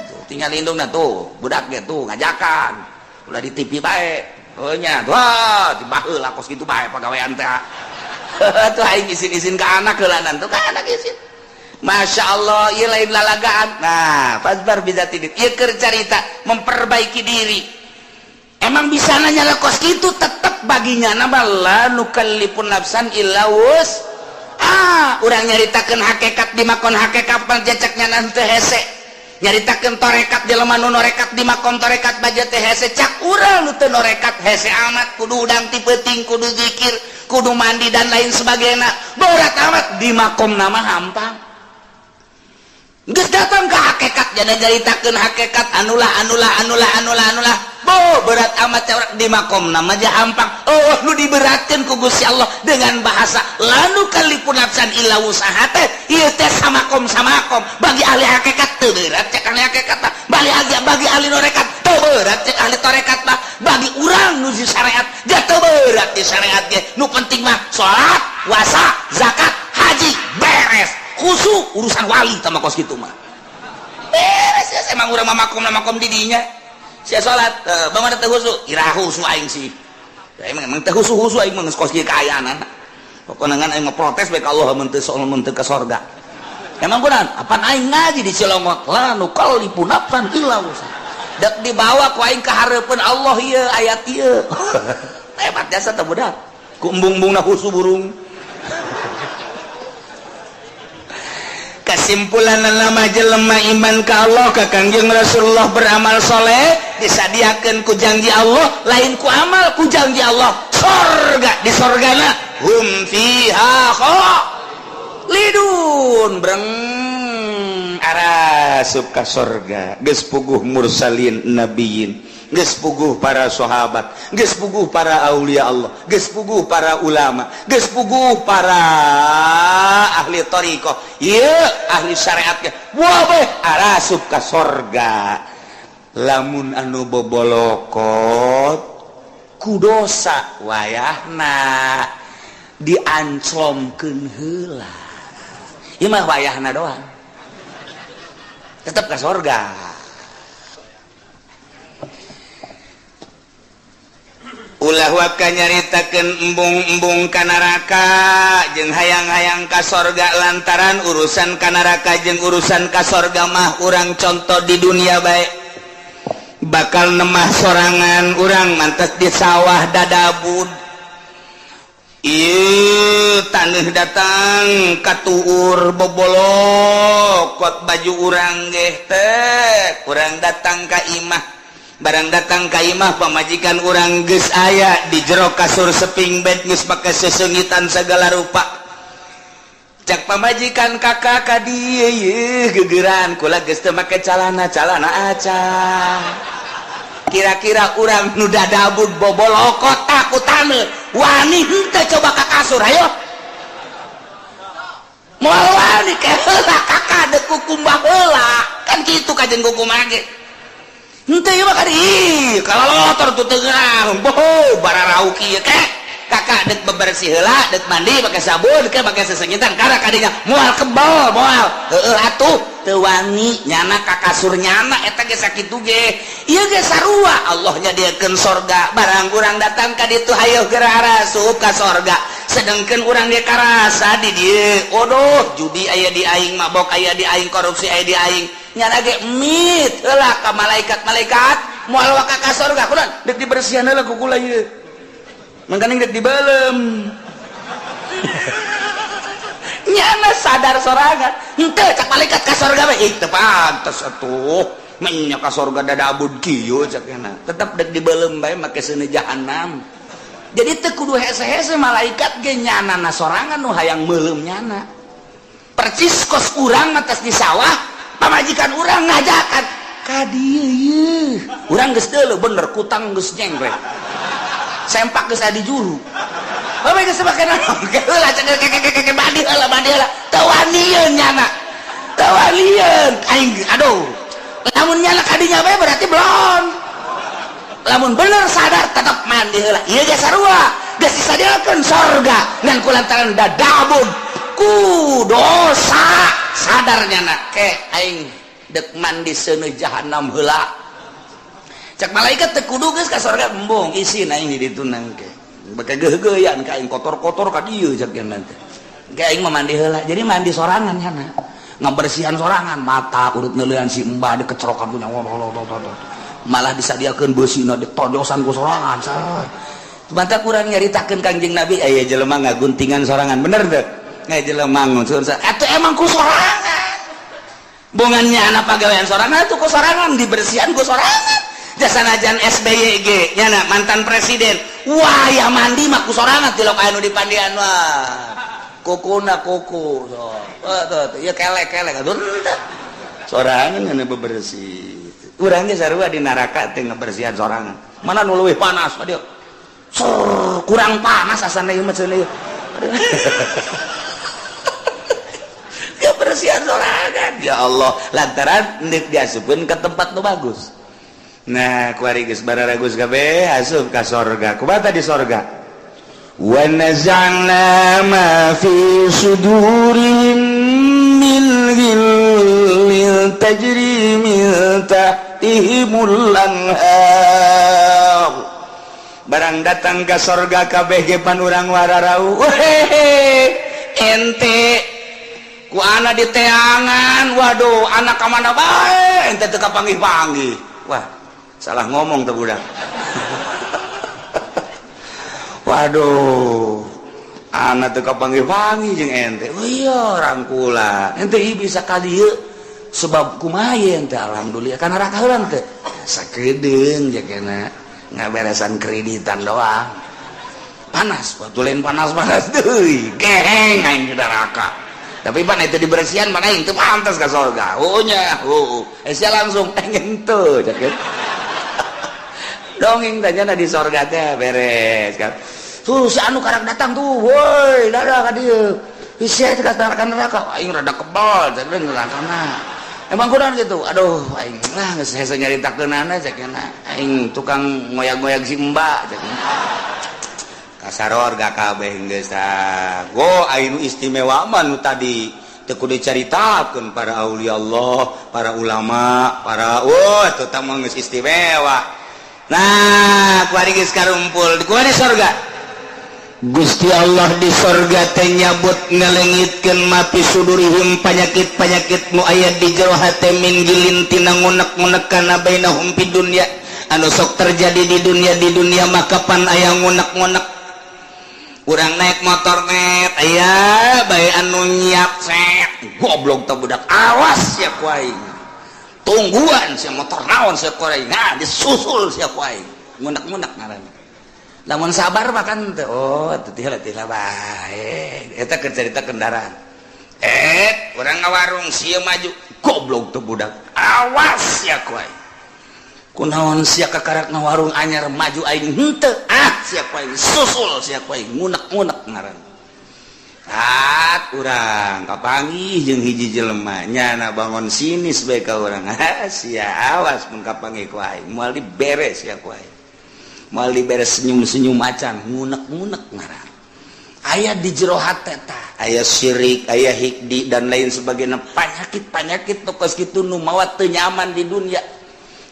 tuh tinggal lindungna tuh budak ge tuh ngajakan ulah di TV bae heuh nya wah tibaheula kos kitu bae pagawean teh tuh aing izin-izin ka anak heulanan tuh ka anak izin Masya Allah ieu lain lalagaan nah fasbar bizati din ieu keur carita memperbaiki diri emang bisa nanya kos kitu tetep baginya nama la nukallifun nafsan illa wus urang nyaritakeun hakikat di makon hakikat panjacaknya nanti hese nyaritakeun torekat jelema nu norekat di makom torekat baja teh hese cak urang nu teu norekat hese amat kudu udang ti peuting kudu zikir kudu mandi dan lain sebagainya berat amat di makom nama hampang geus datang ke hakikat jadi nyaritakeun hakikat anulah bo berat amat orang di makom nama aja hampang lu diberatkan ku Gusti Allah dengan bahasa lanu kalipun nafsan illa usahate ieu teh samakom bagi ahli hakikat teu berat cek ahli hakikat bagi ahli norekat teu berat cek ahli torekat mah bagi urang nu di syariat dia teu berat di syariat ge nu penting mah salat puasa zakat haji beres khusyuk urusan wali sama kos kitu mah beres ya emang urang mah makom di dinya sia salat bagaimana teh khusyuk iraha khusyuk aing sih emang teh husu-husu aing mah geus kos kieu kaayaan pokona ngan aing mah protes bae ka Allah mun teu soal mun teu ka sorga emang kunaon apaan aing ngaji di Cilongot la nu kallipunapsan ilau dak dibawa ku aing ka hareupeun Allah ieu ayat ieu hebat jasa teh budak ku embung-embungna husu burung kesimpulan nama jelema iman ka Allah ka Kangjeng Rasulullah beramal soleh disadiakeun ku janji Allah lain ku amal ku janji Allah sorga di sorgana hum fiha khalidun breng arasup ka sorga geus puguh mursalin nabiyin geus puguh para sahabat geus puguh para aulia Allah geus puguh para ulama geus puguh para ahli thariqah ieu ahli syariat ge wabeh arasup ka sorga lamun anu bobolokot ku dosa wayahna dianclomkeun heula ieu mah wayahna doang tetep ka sorga ulah waka nyaritakeun embung-embung ka neraka jeung hayang-hayang ka sorga lantaran urusan ka neraka jeung urusan ka sorga mah urang contoh di dunia bae bakal nemah sorangan urang mantes di sawah dadabud ieu taneuh datang katuur bobolok kot baju urang ge teh urang datang ka imah barang datang ka imah pamajikan urang geus aya di jero kasur seping bed geus make sesengitan segala rupa cak pamajikan kakak ka dieu yeuh geugeran kula geus teu make calana aca kira-kira urang nu dadabud bobolokot takutaneu wani henteu coba ka kasur ayo moal wani ke heula kakak deuk kukumbah heula kan kitu kajen kukumbah ge henteu ieu mah kadi kalolotor tuh teu geurang boh bararau kieu ke kakak deuk bebersih heula deuk mandi pake sabun ke pake sesengitan karena kadinya moal kebal moal heueuh atuh teu wani nyana ka kasur nyana eta ge sakitu ge ieu ge sarua Allah nyadiakeun sorga barang urang datang ka ditu hayu geura arasup ka sorga sedengkeun urang ge karasa di dieu odoh judi aya di aing mabok aya di aing korupsi aya di aing nyana ge mit heula ka malaikat moal waka ka sorga kunaon deuk dibersihan heula ku kula ieu mangkana deuk dibeulem nyana sadar sorangan henteu cak malaikat ka sorga we ih teu pantes atuh nya ka sorga dadabud kieu cak cenah tetep deuk dibeulem bae make seuneu jahanam jadi teu kudu hese-hese malaikat ge nyanana sorangan nu hayang meulem nyana percis kos urang atas di sawah pamajikan urang ngajakan ka dieu yeuh urang geus deuleu bener kutang geus nyengre sempak geus adi juru bae geus make naon heula cek mandi heula teu wanieun nyana teu wanieun aing aduh lamun nyana kadinya bae berarti belum lamun bener sadar tetep mandi heula ieu ge sarua geus disadiakeun sorga ngan kulantaran dadabun ku dosa sadar nyana ke aing deuk mandi seuneu jahanam heula cak malaikat teu kudu geus ka sorga embung isin aing di ditu nangke bake geuh-geuyan ka aing kotor-kotor ka dieu cak nanti ke aing mah mandi heula jadi mandi sorangan nyana ngabersihan sorangan mata urut neuleuan si embah di kecrokan punya malah disadiakeun beusina ditojosan ku sorangan sah mata kurang nyaritakeun Kangjeng Nabi aya jelema ngaguntingan sorangan bener teu ngai jelema ngusur atuh emang ku sorangan bungannya anak pagawean sorangan atuh ku sorangan dibersihan ku sorangan jasanajan SBY ge nyana mantan presiden wah ya mandi mah ku sorangan ti lokal anu dipandian wah kukuna kuku so ya kelek-kelek aduh sorangan anu bebersih urang ge sarua di neraka teh ngabersihan sorangan mana nu leuwih panas dia kurang panas asana ieu mah cenah kebersihan sorangan ya Allah lantaran nek diasupkeun ke tempat nu bagus. Nah kuari geus bararagus kabeh asup ka sorga kumaha di sorga wa nazalna ma fi sudurihim min ghillin tajri min tahtihimul anhar barang datang ke sorga kabeh ge pan urang wararau ente ku anak di teangan waduh anak kamana bae ente teu kapanggih-panggih wah salah ngomong tuh budak waduh anak teu kapanggih-panggih jeung ente oh iya rangkula ente bisa ka dieu sebab kumaha ente alhamdulillah kana raka heula teh sakedeung jakena ngaberesan kreditan doang panas waktu lain panas deui geheng aing neraka tapi pan itu dibersihan mana aing teu pantes ka surga nya sia langsung pengen teu jaket dongeng tanya di surga teh beres kan tuh si anu karang datang tuh woi dadah ka dieu sia teh ka neraka aing rada kebal jadi nerakana emang kurang gitu aduh aing lah geus hese nyaritakeunana cekna aing tukang ngoyag-ngoyag si mbak cekna kasaror gak kabeh geus go aing istimewa mah nu tadi teu kudu dicaritakeun para aulia Allah para ulama para teu tah mah geus istimewa nah kuari geus karumpul di kuari surga Gusti Allah di surga teh nyabut ngalengitkeun ma fi sudurihim panyakit-panyakit nu aya di jero hate min gilin tina ngunek-ngunek kana bainahum fid dunya anu sok terjadi di dunia mah kapan aya ngunek-ngunek urang naik motor net aya bae anu nyiap set goblok teh budak awas sia ku aing tungguan sia motor naon sia ku aing nah disusul sia ku aing ngunek-ngunek ngaranna lamun sabar makan teh tihla bae eta keur carita kendaraan urang ngawarung sia maju goblok teh budak awas ya ku aing kunaon sia kakarak ngawarung anyar maju aing henteu sia ku aing susul sia ku aing ngunek-ngunek ngaran urang kapanggih jeung hiji jelema nyana bangun sinis bae ka urang sia awas mun kapanggih ku aing moal diberes ya ku aing mal diberes senyum-senyum macan ngunek-ngunek ngaran aya di jero hate tah aya syirik aya hikdi dan lain sebagainya penyakit nu kos kitu nu mawa teu nyaman di dunia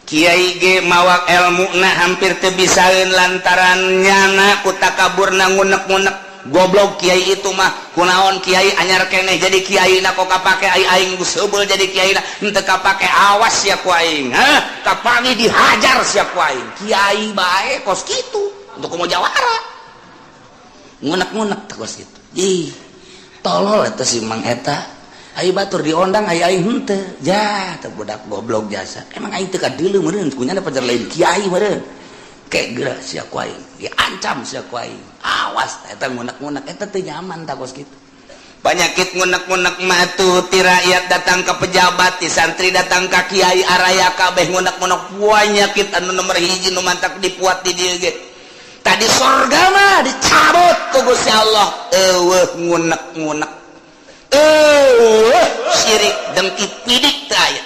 kiai ge mawa ilmuna hampir teu bisaeun lantaran nyana ku takaburna ngunek-ngunek goblok kiai itu mah kunaon kiai anyar keneh jadi kiai na kok kapake aing geus heubeul jadi kiai na henteu kapake awas ya ku aing kapangi dihajar sia ku aing kiai bae kos kitu untuk kumaha jawara ngunek-ngunek kos kitu ih tolol eta si mang eta ai batur diondang ai aing henteu jah teu budak goblok jasa emang aing teu kadeuleu meureun kunyana pajar lain kiai meureun kayak geura sia ku aing diancam sia ku aing awas eta ngunek-ngunek eta teu nyaman tah kos kitu Penyakit ngunek-ngunek mah tuh ti rakyat datang ke pejabat, ti santri datang ke kiai araya kabeh ngunek-ngunek penyakit anu nomor hiji nu mantak dipuat di dieu ge. Tadi surga mah dicabut ku Gusti Allah. Eueuh ngunek-ngunek. Syirik dengki pidik teh aya.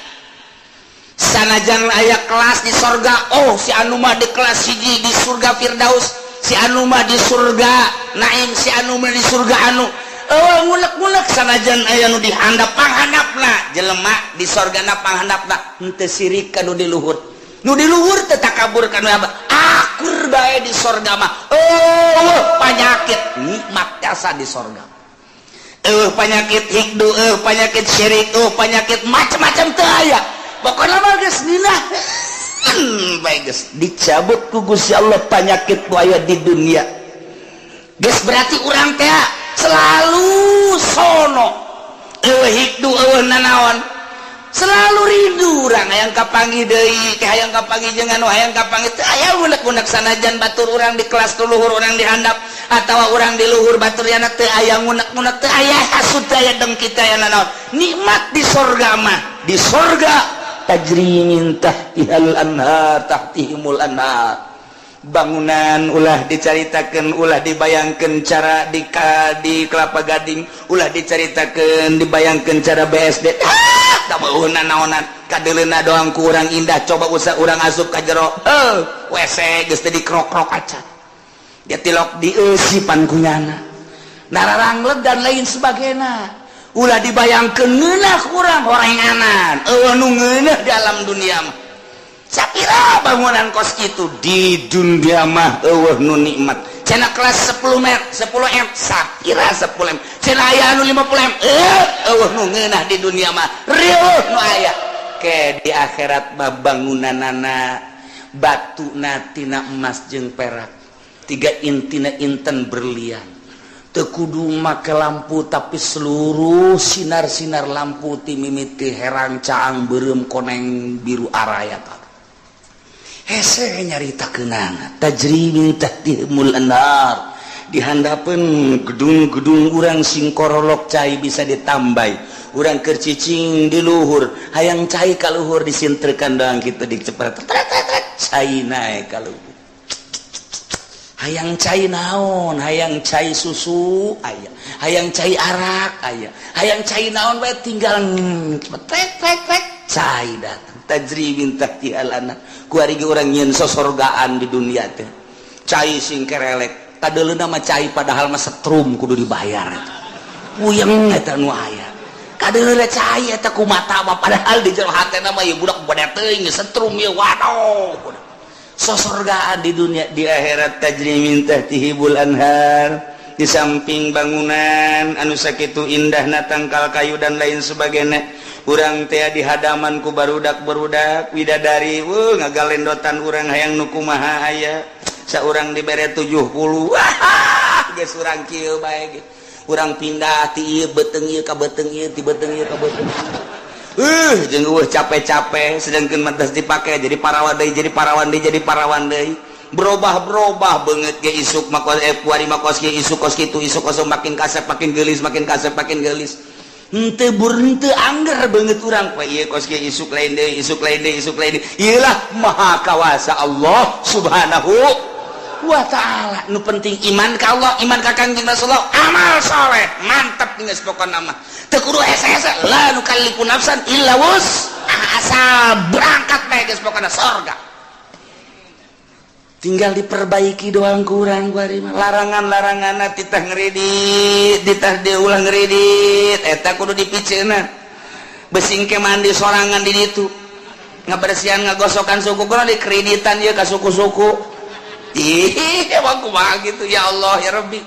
Sanajan aya kelas di surga, oh si anu mah di kelas hiji di surga Firdaus, si anu mah di surga Naim, si anu mah di surga anu. Ngulek-ngulek sanajan aya nu dihandap panghandapna jelema di sorgana panghandapna henteu sirik ka nu di luhur. Nu di luhur teh takabur kana apa? Akur bae di sorga mah. Penyakit nikmat jasa di sorga. Penyakit hikdu, penyakit syirik, penyakit macam-macam teu aya. Pokona mah geus dina bae geus dicabut ku Gusti Allah penyakit nu aya di dunia. Geus berarti urang teh selalu sono hikdu nanaon selalu rindu urang hayang kapanggih deui teh hayang kapanggih jeung anu hayang kapanggih teh aya unek-unek sanajan batur urang di kelas tu luhur urang dihandap atawa urang di luhur batur yana teh aya unek-unek teh aya hasud teh aya dengki teh aya nanaon nikmat di surga mah di surga tajri min tahtihal anhar tahtihimul anhar. Bangunan ulah dicaritakeun ulah dibayangkeun cara di Kelapa Gading ulah dicaritakeun dibayangkeun cara BSD tameuhna naonan kadeuleuna doang ku urang indah coba usah urang asup ka jero WC geus teh dikrok-krok acan dia tilok dieusipan kunyana nararangleg dan lain sebagainya ulah dibayangkeun ngeunah urang horenganan nu ngeunah di alam dunia mah sapira bangunan kos itu di dunia mah eueuh nu nikmat cenah kelas 10 M sapira 10 M cenah aya anu 50 M eueuh nu ngeunah di dunia mah rieuh nu aya ke di akhirat mah bangunanana batuna tina emas jeung perak tiga intina inten berlian teu kudu make lampu tapi seluruh sinar-sinar lampu ti mimiti herang caang beureum koneng biru araya ta hese nyaritakeunana tajri min tahtihimul anhar dihandapeun gedung-gedung urang sing korolok cai bisa ditambai urang keur cicing di luhur hayang cai ka luhur disintrekan doang kitu dicepret cai nae ka luhur hayang cai naon hayang cai susu aya hayang cai arak aya hayang cai naon bae tinggal tek cai datang tajri min tahtihal anhar ku ari ge urang nyieun sosorgaan di dunia teh cai sing kerelek kadeuleuna mah cai padahal mah setrum kudu dibayar eta puyeng eta nu aya kadeuleuna cai eta ku mata mah padahal di jero hatena mah ieu budak bade teuing setrum ieu waduh sosorgaan di dunia di akhirat tajri min tahtihibul anhar di samping bangunan anu sakitu indahna tangkal kayu dan lain sebagainya urang teh di hadaman ku barudak-barudak widadari ngagalendotan urang hayang nu kumaha aya saurang dibere 70 geus urang kieu bae ge urang pindah ti ieu beteung ieu ka beteung ieu ti beteung ieu ka beteung jeung capek-capek sedangkeun mantas dipake jadi parawan deui berubah beungeut ge isuk makos kuari makos ge isuk kos kitu isuk kos makin kasep makin geulis henteu henteu angger beungeut urang pa ieu kos ge isuk lain deui ieu lah maha kawasa Allah subhanahu wa ta'ala nu penting iman ka Allah iman ka Kangjeng Rasulullah amal saleh mantep geus pokona mah teu kudu hese-hese la nukallifu nafsan illa asa berangkat bae geus pokona surga tinggal diperbaiki doang kurang bari mah larangan-laranganna titah ngredit ditah diulah ngredit eta kudu dipiceuna besing ke mandi sorangan di ditu ngabersihan ngagosokan suku kunaon dikreditan ieu ka suku-suku emang kumaha gitu ya Allah ya Rabbi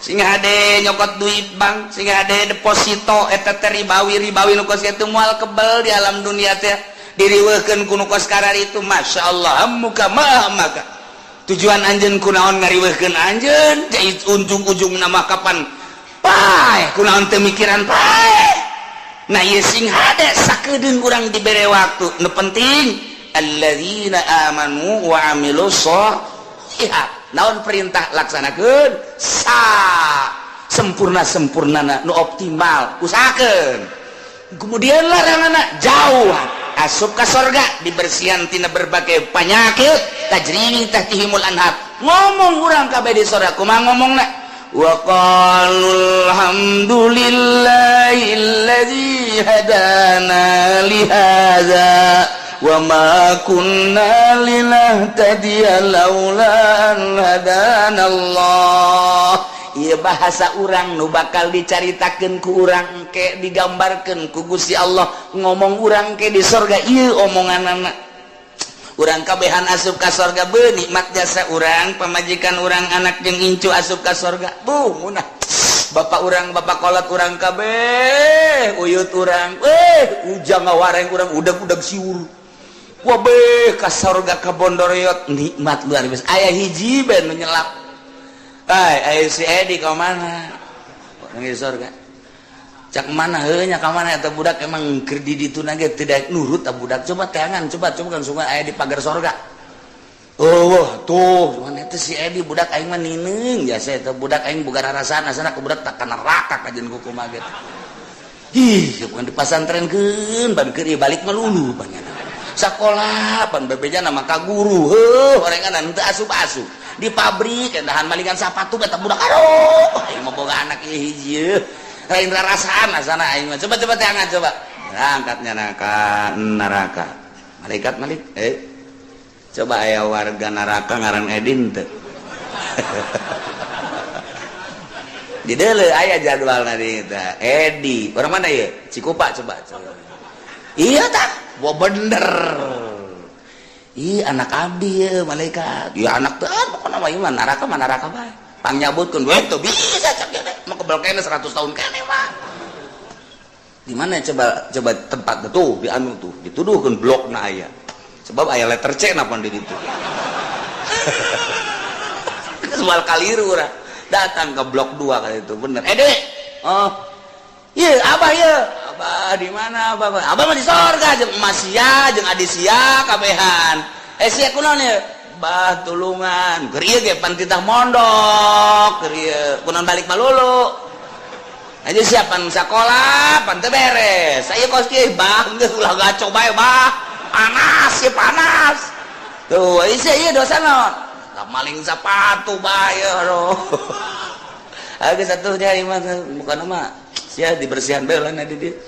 sing hade nyokot duit bank sing hade deposito eta teh ribawi nu kos kitu moal kebel di alam dunia teh diriweukeun ku nu kos karar itu masyaallah muka maka tujuan anjeun kunaon ngariweukeun anjeun jadi ujung-ujungna mah kapan pae kunaon teu mikiran pae nah ieu sing hade sakedeung urang dibere waktu nu penting alladzina amanu wa amilus naon perintah laksanakeun sempurnana nu optimal usahakeun kemudian laranganna jauhan asup ka surga dibersihan tina berbagai penyakit tajri tahtihimul anhar ngomong urang kabeh di surga kumaha ngomongna wa qalul hamdulillahilladzi hadana li hadza wa ma kunna linahtadiya laula an hadanallah ieu bahasa urang nu bakal dicaritakeun ku urang engke digambarkeun ku Gusti Allah ngomong urang ke di surga ieu omonganna urang kabehan asup ka surga beun nikmat jasa urang pamajikan urang anak jeung incu asup ka surga munah bapak urang bapak kolot urang kabeh uyut urang ujang ngawareng urang udag-udag siur wabeh ka surga ka Bondoreot nikmat luar biasa aya hiji ben nyelap aya si Edi ka mana nang di surga cak mana heuh nya ka mana eta budak emang keur di dituna ge teu daek nurut ta budak coba teangan coba kan sungan aya di pagar surga wah tuh mana eta si Edi budak aing mah nineung jasa eta budak aing boga rarasaan asana ka budak tak kana neraka kajen kumaha ge bukan di pasantrenkeun ban keur balik melulu banyak sekolah pan bebeja nama ka guru orengan teu asup-asup di pabrik endahan malingan sapatu eta budak aduh aing mah boga anak ieu hiji lain rarasaan asana aing mah coba teh angkat coba angkatnya neraka malaikat coba aya warga neraka ngaran Edin teu di deuleu aya jadwalna di eta Edi urang mana ieu Cikupa coba iya tah wah bener ih anak abdi ya malaikat ya anak tuh pokoknya mah iman naraka bae pangyabutkeun we teu bisa cak ya mah kebal kene 100 tahun kene mah di mana coba tempat tuh di anu tuh dituduhkeun blokna aya sebab aya letter C napa di ditu kesual kaliru urang datang ke blok 2 kali itu bener Dek oh iya abah ya abah di mana abah mah di sorga jeung emas sia jeung adi sia kabehan sia kunaon ya bah tulungan keur ieu ge pan titah mondok keur ieu kunaon balik malulu aja siapan sekolah pan teu beres saya kos kieu bah geus ulah gaco bae bah panas ya panas tuh ieu dosa naon maling sepatu bae aduh agak satu nyari mah bukan mah sia dibersihan bae lah di dieu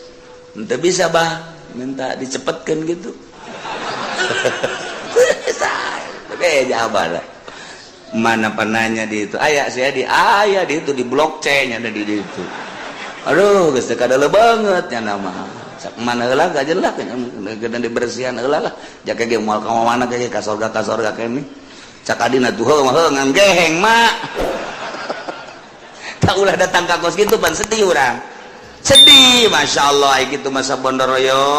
henteu bisa bah minta dicepetkeun gitu oke jawab lah mana penanya di itu aya sia di aya di itu di blok C nya ada di itu aduh geus teu kadele banget nya nama sak mana heula gajeun lah kedan dibersihan heula lah jake ge moal ka mana ge ka sorga kene cak adina tuh heuh ngan geheng mak tak ulah datang ka kos gitu pan sedih urang sedih masya Allah gitu masa Bondoroyo